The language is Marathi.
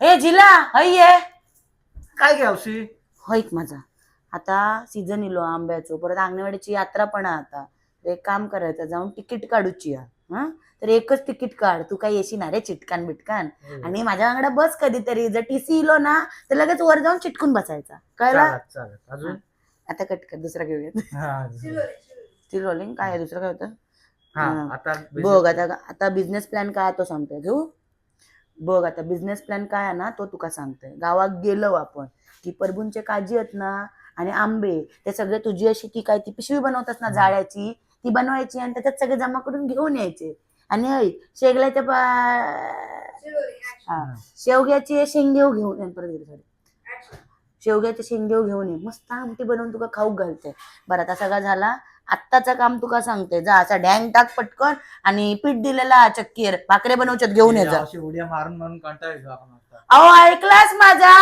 ए जिला हई ये काय घ्यावशी होईक माझा आता सीझन इलो आंब्याचो परत अंगणवाडीची यात्रा पण आहे आता तर एक काम करायचं जाऊन तिकीट काढूची हा तर एकच तिकीट काढ तू काय येशी ना रे चिटकान बिटकान आणि माझ्या वांगडा बस कधीतरी जर टीसी इलो ना तर लगेच वर जाऊन चिटकून बसायचा कळला चालत अजून आता कट कर दुसरा घेऊयात स्टील रोलिंग काय आहे दुसरं काय होतं आता बघ आता बिझनेस प्लॅन काय तो सांगतोय घेऊ बघ आता बिझनेस प्लॅन काय आहे ना तो तुका सांगतोय गावात गेलो आपण की परभूंचे काजी आहेत ना आणि आंबे ते सगळे तुझी अशी ती काय ती पिशवी बनवतात ना जाळ्याची ती बनवायची आणि त्याच्यात सगळे जमा करून घेऊन यायचे आणि शेगल्याच्या शेवग्याची शेंगेव घेऊन ये परत शेवग्याचे शेंगेव घेऊन ये मस्त आमटी बनवून तुका खाऊक घालते बरं आता सगळा झाला आत्ताचं काम तुका सांगते जा असा डॅंग टाक पटकन आणि पीठ दिलेला चक्कीर भाकरे बनवच्यात घेऊन ये जा उड्या मारून मारून कंटाळ येतो आपण अहो ऐकलास माझा